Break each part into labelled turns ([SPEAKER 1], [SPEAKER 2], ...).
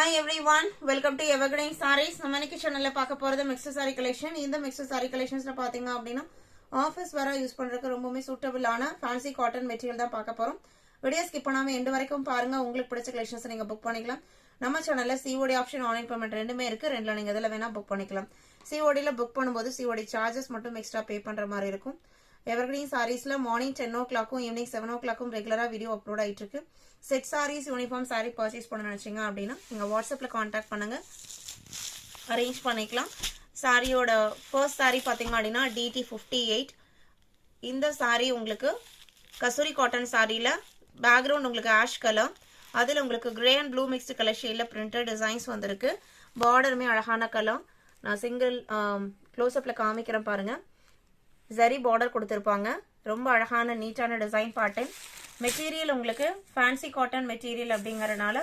[SPEAKER 1] Hi everyone, welcome to Evergreen Sarees. நம்ம இன்னைக்கு சேனல்ல பார்க்க போறது மிக்ஸ்ட் saree collection. இந்த மிக்ஸ்ட் saree collectionsல பாத்தீங்க அப்படினா ஆபீஸ் வர யூஸ் பண்றதுக்கு ரொம்பவே சூட்டபிளான ஃபேன்சி காட்டன் மெட்டீரியல் தான் பார்க்க போறோம். வீடியோ ஸ்கிப் பண்ணாம எண்ட் வரைக்கும் பாருங்க. உங்களுக்கு பிடிச்ச கலெக்ஷன்ஸ் நீங்க புக் பண்ணிக்கலாம். நம்ம சேனல்ல COD ஆப்ஷன் ஆன்லைன் பேமெண்ட் ரெண்டுமே இருக்கு. ரெண்டுல நீங்க எதுல வேணா புக் பண்ணிக்கலாம். COD ல புக் பண்ணும்போது COD சார்ஜஸ் மட்டும் எக்ஸ்ட்ரா பே பண்ற மாதிரி இருக்கும். Evergreen சாரீஸ்ல morning 10 o'clock evening 7 o'clock ரெகுலரா வீடியோ அப்லோட் ஆயிட்டு இருக்கு. Set sarees uniform saree purchase பண்ண நினைச்சீங்க அப்படின்னா நீங்க வாட்ஸ்அப்ல கான்டாக்ட் பண்ணுங்க, அரேஞ்ச் பண்ணிக்கலாம். சாரியோட ஃபர்ஸ்ட் சாரீ பாத்தீங்க அப்படின்னா DT 58. இந்த சாரீ உங்களுக்கு கசூரி காட்டன் சாரியில பேக்ரவுண்ட் உங்களுக்கு ஆஷ் கலர், அதுல உங்களுக்கு grey and blue mixed colour ஷேட்ல பிரிண்டட் டிசைன்ஸ் வந்திருக்கு. பார்டருமே அழகான கலர். நான் சிங்கிள் க்ளோஸ்அப்ல காமிக்கிறேன் பாருங்க. ஜரி பார்டர் கொடுத்திருப்பாங்க. ரொம்ப அழகான நீட்டான டிசைன் பேட்டர்ன். மெட்டீரியல் உங்களுக்கு ஃபேன்சி காட்டன் மெட்டீரியல் அப்படிங்கறனால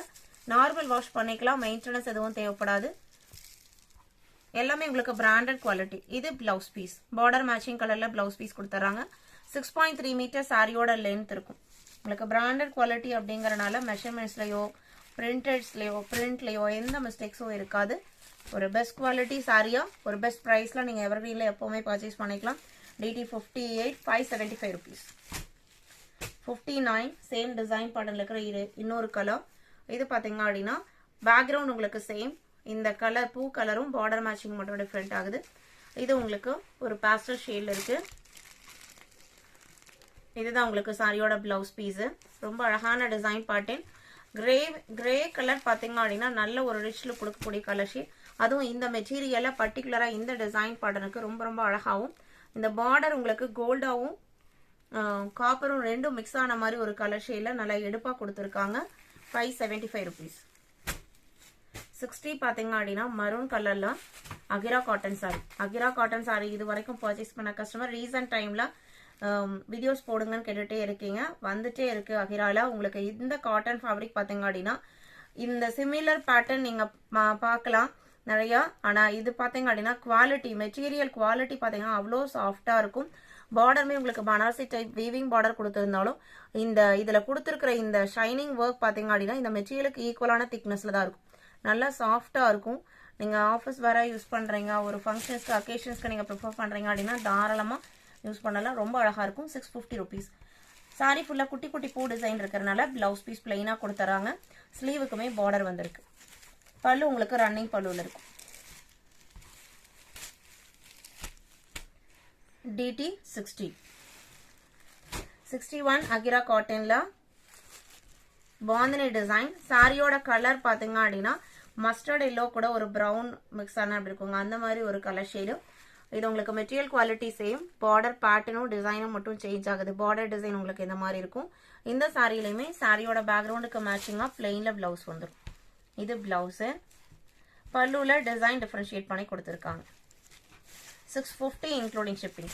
[SPEAKER 1] நார்மல் வாஷ் பண்ணிக்கலாம், மெயின்டெனன்ஸ் எதுவும் தேவைப்படாது. எல்லாமே உங்களுக்கு பிராண்டட் குவாலிட்டி. இது பிளவுஸ் பீஸ், பார்டர் மேட்சிங் கலர்ல பிளவுஸ் பீஸ் கொடுத்துறாங்க. 6.3 மீட்டர் சாரியோட லென்த் இருக்கும். உங்களுக்கு பிராண்டட் குவாலிட்டி அப்படிங்கறனால மெஷர்மெண்ட்ஸ்லயோ பிரிண்ட்லயோ எந்த மிஸ்டேக்ஸும் இருக்காது. ஒரு பெஸ்ட் குவாலிட்டி சாரியா ஒரு பெஸ்ட் பிரைஸ்ல நீங்க எவர்கிரீன்ல எப்பவுமே பர்ச்சேஸ் பண்ணிக்கலாம். DT 58 575 rupees. 59 சேம் டிசைன் பேட்டர்ன்ல இருக்கிற இன்னொரு கலர். இது பாத்தீங்க அப்படின்னா பேக்ரவுண்ட் உங்களுக்கு சேம். இந்த கலர் பூ கலரும் பார்டர் மேட்சிங் மட்டும் டிஃபரெண்ட் ஆகுது. இது உங்களுக்கு ஒரு பாஸ்டல் ஷேட்ல இருக்கு. இதுதான் உங்களுக்கு சாரியோட பிளவுஸ் பீஸ். ரொம்ப அழகான டிசைன் பேட்டர்ன். கிரே கலர் பாத்தீங்க அப்படின்னா நல்ல ஒரு ரிச் லுக் கொடுக்கக்கூடிய கலர் ஷேட். அதுவும் இந்த மெட்டீரியல்ல பர்டிகுலரா இந்த டிசைன் பேட்டர்னுக்கு ரொம்ப ரொம்ப அழகாவும், இந்த பார்டர் உங்களுக்கு கோல்டாவும் காப்பரும் ரெண்டும் மிக்ஸ் ஆன மாதிரி ஒரு கலர் ஷேட்ல நல்லா எடுப்பா கொடுத்துருக்காங்க. 575 rupees. 60 பாத்தீங்க அப்படின்னா மரூன் கலர்ல Akira cotton sorry. Akira cotton sorry இது வரைக்கும் பர்ச்சேஸ் பண்ண கஸ்டமர் ரீசன்ட் டைம்ல வீடியோஸ் போடுங்கன்னு கேட்டுட்டே இருக்கீங்க. வந்துட்டே இருக்கு அகிரால. உங்களுக்கு இந்த காட்டன் ஃபேப்ரிக் பாத்தீங்க அப்படின்னா இந்த சிமிலர் பேட்டர்ன் நீங்க பார்க்கலாம் நிறைய. ஆனா இது பாத்தீங்க அப்படின்னா குவாலிட்டி, மெட்டீரியல் குவாலிட்டி பாத்தீங்கன்னா அவ்வளோ சாஃப்டா இருக்கும். பார்டருமே உங்களுக்கு பனாரசி டைப் வீவிங் பார்டர் கொடுத்திருந்தாலும் இதுல கொடுத்துருக்கிற இந்த ஷைனிங் ஒர்க் பாத்தீங்க அப்படின்னா இந்த மெட்டீரியலுக்கு ஈக்குவலான திக்னஸ்ல தான் இருக்கும். நல்லா சாஃப்டா இருக்கும். நீங்க ஆஃபீஸ் வர யூஸ் பண்றீங்க, ஒரு ஃபங்க்ஷன்ஸ்க்கு அக்கேஷன்ஸ்க்கு நீங்க ப்ரிஃபர் பண்றீங்க அப்படின்னா தாராளமா யூஸ் பண்ணலாம். ரொம்ப அழகா இருக்கும். 650 rupees. சாரி ஃபுல்லா குட்டி குட்டி பூ டிசைன் இருக்கிறதுனால பிளவுஸ் பீஸ் பிளைனா கொடுத்துறாங்க. ஸ்லீவுக்குமே பார்டர் வந்திருக்கு. பல்லு உங்களுக்கு ரன்னிங் பல்லுல இருக்கும். DT 60. 61 அகிரா காட்டன்ல பாந்தினி டிசைன். சாரியோட கலர் பாத்தீங்க அப்படின்னா மஸ்டர்ட் எல்லோ கூட ஒரு பிரவுன் மிக்ஸ் ஆன அப்படி இருக்குங்க. அந்த மாதிரி ஒரு கலர் ஷேடு. இது உங்களுக்கு மெட்டீரியல் குவாலிட்டி சேம். பார்டர் பேட்டர்னும் டிசைனும் மட்டும் சேஞ்ச் ஆகுது. பார்டர் டிசைன் உங்களுக்கு இந்த மாதிரி இருக்கும். இந்த சாரியிலுமே சாரியோட பேக்ரவுண்டுக்கு மேட்சிங்கா பிளெயின்ல பிளவுஸ் வந்துடும். இது பிளவுஸ். பல்லுல டிசைன் டிஃபரன்ஷியேட் பண்ணி கொடுத்திருக்காங்க. 650 including shipping.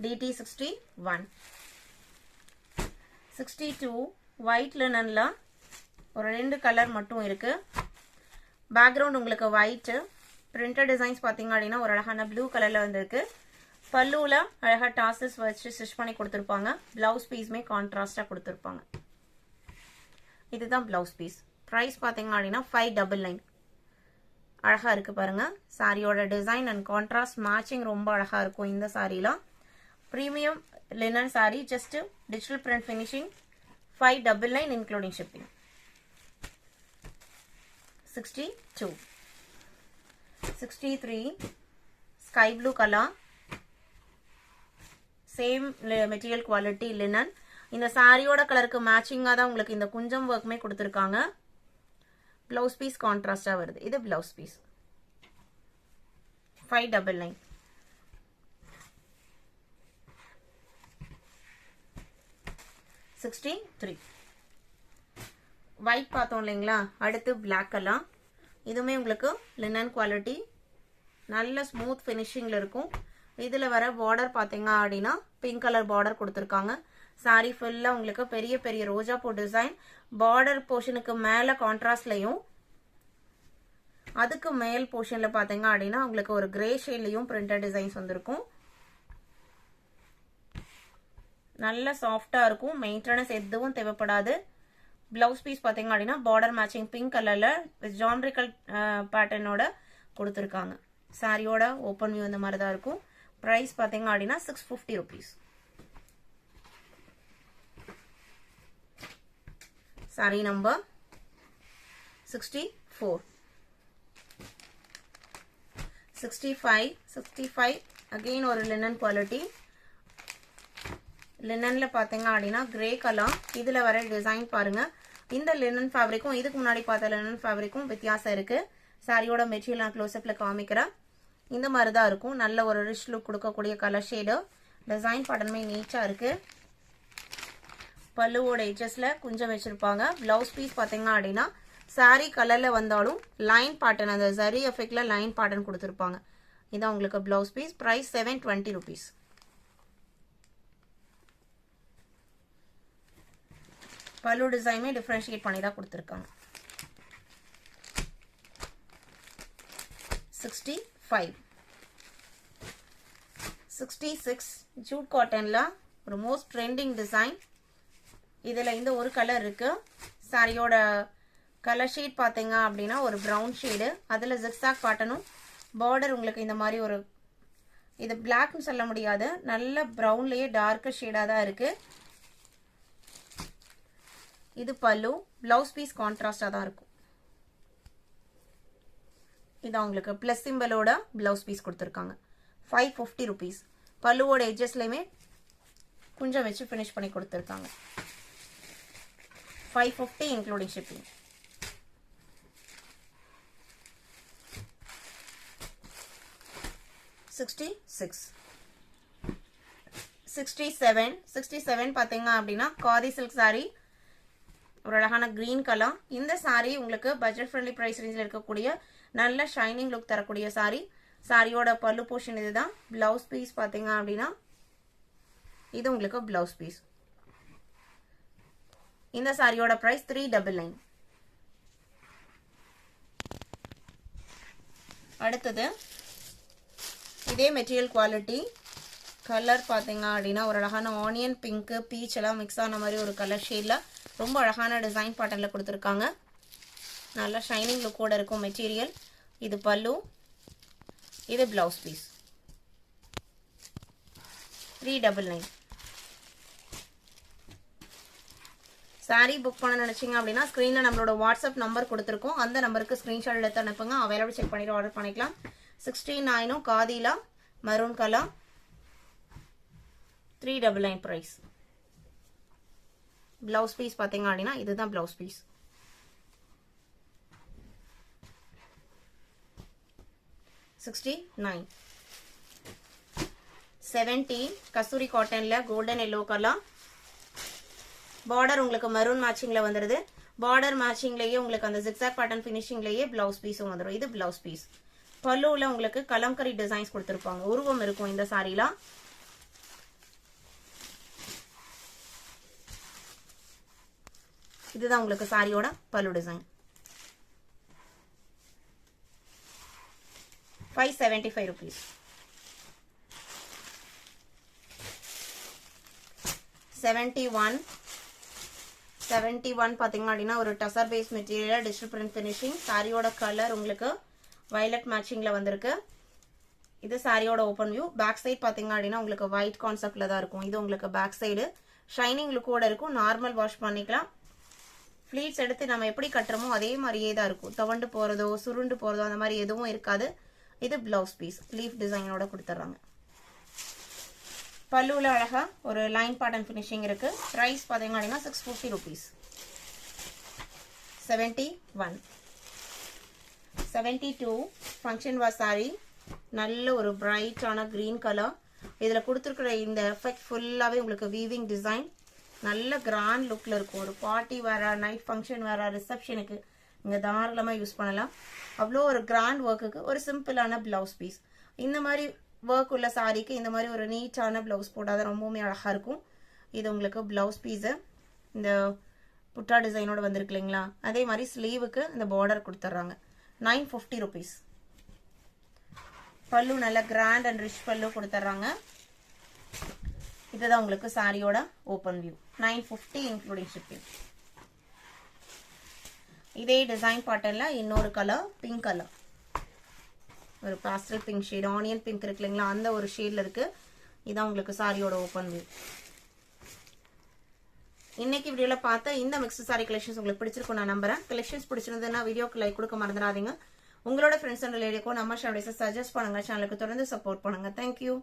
[SPEAKER 1] DT 61. 62 white linenல ஒரு ரெண்டு கலர் மட்டும் இருக்கு. பேக்ரவுண்ட் உங்களுக்கு ஒயிட். பிரிண்டட் டிசைன்ஸ் பாத்தீங்க அப்படின்னா ஒரு அழகான ப்ளூ கலர்ல வந்திருக்கு. பல்லுல அழகா டாசஸ் வச்சு ஸ்டிச் பண்ணி கொடுத்திருப்பாங்க. பிளவுஸ் பீஸ்மே கான்ட்ராஸ்டா கொடுத்திருப்பாங்க. இதுதான் பிளவுஸ் பீஸ். பிரைஸ் பாத்தீங்க அப்படின்னா 599. அழகா இருக்கு பாருங்க. சாரியோட டிசைன் அண்ட் கான்ட்ராஸ்ட் மேட்சிங் ரொம்ப அழகா இருக்கும். இந்த சாரில premium linen sari, just digital print finishing. 599 including shipping. 62. 63 sky blue colour, same material quality linen. இந்த சாரியோட கலருக்கு மேட்சிங்கா தான் உங்களுக்கு இந்த குஞ்சம் ஒர்க்குமே கொடுத்திருக்காங்க. பிளவுஸ் பீஸ் கான்ட்ராஸ்டா வருது. இது பிளவுஸ் பீஸ். 599. 63 ஒயிட் பார்த்தோம் இல்லைங்களா. அடுத்து பிளாக் கலர். இதுவுமே உங்களுக்கு லினன் குவாலிட்டி, நல்ல ஸ்மூத் ஃபினிஷிங்ல இருக்கும். இதுல வர பார்டர் பாத்தீங்க அப்படின்னா பிங்க் கலர் பார்டர் கொடுத்திருக்காங்க. சாரி ஃபுல்லா உங்களுக்கு பெரிய பெரிய ரோஜா பூ டிசைன். பார்டர் போர்ஷனுக்கு மேல கான்ட்ராஸ்ட்லயும் அதுக்கு மேல் போர்ஷன்ல பாத்தீங்க அப்படின்னா உங்களுக்கு ஒரு கிரே ஷேட்லயும் பிரிண்டட் டிசைன்ஸ் வந்திருக்கும். நல்ல சாஃப்டா இருக்கும். மெயின்டெனன்ஸ் எதுவும் தேவைப்படாது. பிளவுஸ் பீஸ் பாத்தீங்க அப்படின்னா பார்டர் மேட்சிங் பிங்க் கலர்ல ஜாமெட்ரிக்கல் பேட்டர்னோட கொடுத்துருக்காங்க. சாரியோட ஓப்பன் வியூ இந்த மாதிரி தான் இருக்கும். பிரைஸ் பாத்தீங்க அப்படின்னா 650 rupees. Sorry number 64. 65 அகெயின் ஒரு லினன் குவாலிட்டி. லினன்ல பாத்தீங்க அப்படின்னா கிரே கலர். இதுல வர டிசைன் பாருங்க. இந்த லினன் ஃபேப்ரிக்கும் இதுக்கு முன்னாடி பார்த்த லினன் ஃபேப்ரிக்கும் வித்தியாசம் இருக்கு. சாரியோட மெட்டீரியல் நான் க்ளோஸ்அப்ல காமிக்கிறேன். இந்த மாதிரி தான் இருக்கும். நல்ல ஒரு ரிச் லுக் கொடுக்கக்கூடிய கலர் ஷேடு. டிசைன் பேட்டர்னுமே நீட்டா இருக்கு. பல்லுவோட எட்ஜஸ்ல கொஞ்சம் வச்சிருப்பாங்க. பிளவுஸ் பீஸ் பாத்தீங்க அப்படின்னா சாரி கலர்ல வந்தாலும் லைன் பேட்டர்ன், அந்த ஜரி எஃபெக்ட்ல லைன் பேட்டர்ன் கொடுத்துருப்பாங்க. இதான் உங்களுக்கு பிளவுஸ் பீஸ். Price 720 rupees. பல்லு டிசைனுமே டிஃபரன்ஷியேட் பண்ணி தான் கொடுத்துருக்காங்க. 65 66 ஜூட் காட்டன்ல ஒரு மோஸ்ட் ட்ரெண்டிங் டிசைன். இதுல இந்த ஒரு கலர் இருக்கு. சாரியோட கலர் ஷேட் பாத்தீங்க அப்படின்னா ஒரு பிரவுன் ஷேடு. அதுல ஜிக்ஸாக் பேட்டர்னும் பார்டர் உங்களுக்கு இந்த மாதிரி ஒரு, இது பிளாக்னு சொல்ல முடியாது, நல்ல பிரவுன்லயே டார்க் ஷேடா தான் இருக்கு. இது பல்லு. பிளவுஸ் பீஸ் கான்ட்ராஸ்டா தான் இருக்கும். இது உங்களுக்கு பிளஸ் சிம்பலோட பிளவுஸ் பீஸ் கொடுத்துருக்காங்க. 550 rupees. பல்லுவோட எட்ஜஸ்லயுமே கொஞ்சம் வச்சு ஃபினிஷ் பண்ணி கொடுத்துருக்காங்க. 550 இன்க்ளூடிங் ஷிப்பிங். $66. 67 பாத்தீங்க அப்படின்னா காதி சில்க் சாரி. ஒரு அழகான கிரீன் கலர். இந்த சாரி உங்களுக்கு பட்ஜெட் ஃப்ரெண்ட்லி பிரைஸ் ரேஞ்சில் இருக்கக்கூடிய நல்ல ஷைனிங் லுக் தரக்கூடிய சாரி. சாரியோட பல்லு போர்ஷன் இதுதான். பிளவுஸ் பீஸ் பாத்தீங்க அப்படின்னா இது உங்களுக்கு பிளவுஸ் பீஸ். இந்த சாரியோட பிரைஸ் 399. அடுத்தது இதே மெட்டீரியல் குவாலிட்டி. கலர் பாத்தீங்க அப்படின்னா ஒரு அழகான ஆனியன் பிங்க் பீச் எல்லாம் மிக்ஸ் ஆன மாதிரி ஒரு கலர் ஷேட்ல ரொம்ப அழகான டிசைன் பேட்டர்ன்ல கொடுத்துருக்காங்க. நல்ல ஷைனிங் லுக்கோட இருக்கும் மெட்டீரியல். இது பல்லு, இது பிளவுஸ் பீஸ். 399. சாரி புக் பண்ண நினைச்சீங்க அப்படின்னா ஸ்கிரீன்ல நம்மளோட வாட்ஸ்அப் நம்பர் கொடுத்துருக்கோம். அந்த நம்பருக்கு ஸ்கிரீன்ஷாட் எடுத்து அனுப்புங்க. அவைலபிள் செக் பண்ணிட்டு ஆர்டர் பண்ணிக்கலாம். 69 காதிலா maroon colour. 399 price. Blouse piece பாத்தீங்க அப்படின்னா இதுதான் பிளவுஸ் பீஸ். 69. 70 கஸ்தூரி காட்டன்ல கோல்டன் எல்லோ கலர். பார்டர் உங்களுக்கு மெரூன் மேட்சிங்ல வந்துருது. பார்டர் மேட்சிங்லயே உங்களுக்கு அந்த ஜிக்ஸாக் பேட்டர்ன் ஃபினிஷிங்லயே பிளவுஸ் பீஸும் வந்துடும். இது பிளவுஸ் பீஸ். பல்லுல உங்களுக்கு கலம்கரி டிசைன்ஸ் கொடுத்திருப்பாங்க. உருவம் இருக்கும் இந்த சாரில. இதுதான் உங்களுக்கு சாரியோட பல்லு டிசைன். 575 rupees. 71 பாத்தீங்க அப்படின்னா ஒரு tussar base material digital print finishing. சாரியோட கலர் உங்களுக்கு வயலட் மேட்சிங்ல வந்திருக்கு. இது சாரியோட ஓபன் வியூ. பேக் சைடு பாத்தீங்க அப்படின்னா உங்களுக்கு ஒயிட் கான்செப்ட்ல தான் இருக்கும். இது உங்களுக்கு பேக் சைடு ஷைனிங் லுக்கோட இருக்கும். நார்மல் வாஷ் பண்ணிக்கலாம். ஃபிளீட்ஸ் எடுத்து நம்ம எப்படி கட்டுறோமோ அதே மாதிரியே தான் இருக்கும். தவண்டு போறதோ சுருண்டு போறதோ அந்த மாதிரி எதுவும் இருக்காது. இது பிளவுஸ் பீஸ். லீஃப் டிசைனோட கொடுத்துறாங்க. பல்லுல அழகா ஒரு லைன் பேட்டர்ன் ஃபினிஷிங் இருக்கு. பிரைஸ் பாத்தீங்க அப்படின்னா 650 rupees. 71. 72 ஃபங்க்ஷன் வார் சாரி. நல்ல ஒரு பிரைட்டான கிரீன் கலர். இதுல கொடுத்துருக்கிற இந்த எஃபெக்ட் ஃபுல்லாவே உங்களுக்கு வீவிங் டிசைன். நல்ல கிராண்ட் லுக்ல இருக்கும். ஒரு பார்ட்டி வேற, நைட் ஃபங்க்ஷன் வேற, ரிசப்ஷனுக்கு நீங்க தாராளமா யூஸ் பண்ணலாம். அவ்வளோ ஒரு கிராண்ட் ஒர்க்குக்கு ஒரு சிம்பிளான பிளவுஸ் பீஸ். இந்த மாதிரி ஒர்க் உள்ள சாரிக்கு இந்த மாதிரி ஒரு நீட்டான பிளவுஸ் போட்டாதான் ரொம்பவுமே அழகா இருக்கும். இது உங்களுக்கு பிளவுஸ் பீஸ். இந்த புட்டா டிசைனோட வந்திருக்கு இல்லைங்களா, அதே மாதிரி ஸ்லீவுக்கு இந்த பார்டர் கொடுத்துட்றாங்க. 950 rupees. பல்லு நல்ல கிராண்ட் அண்ட் ரிச் பல்லு கொடுத்துட்றாங்க. இதுதான் உங்களுக்கு சாரியோட ஓப்பன் வியூ. 950 including shipping. இதே டிசைன் பேட்டர்ன்ல இன்னொரு கலர் பிங்க் கலர், ஒரு pastel pink shade, onion pink இருக்கு இல்லைங்களா, அந்த ஒரு ஷேட்ல இருக்கு. இதான் உங்களுக்கு சாரியோட ஓப்பன் வியூ. இன்னைக்கு வீடியோல பார்த்த இந்த மிக்ஸ்டு சாரி கலெக்ஷன்ஸ் உங்களுக்கு பிடிச்சிருக்கும் நான் நம்புறேன். கலெக்ஷன்ஸ் பிடிச்சிருந்ததுன்னா வீடியோக்கு லைக் கொடுக்க மறந்துடாதீங்க. உங்களோட ஃப்ரெண்ட்ஸ் அண்ட் ரிலேட்டிவ்க்கும் நம்ம சேனலை சஜஸ்ட் பண்ணுங்க. சேனலுக்கு தொடர்ந்து சப்போர்ட் பண்ணுங்க. தேங்க்யூ.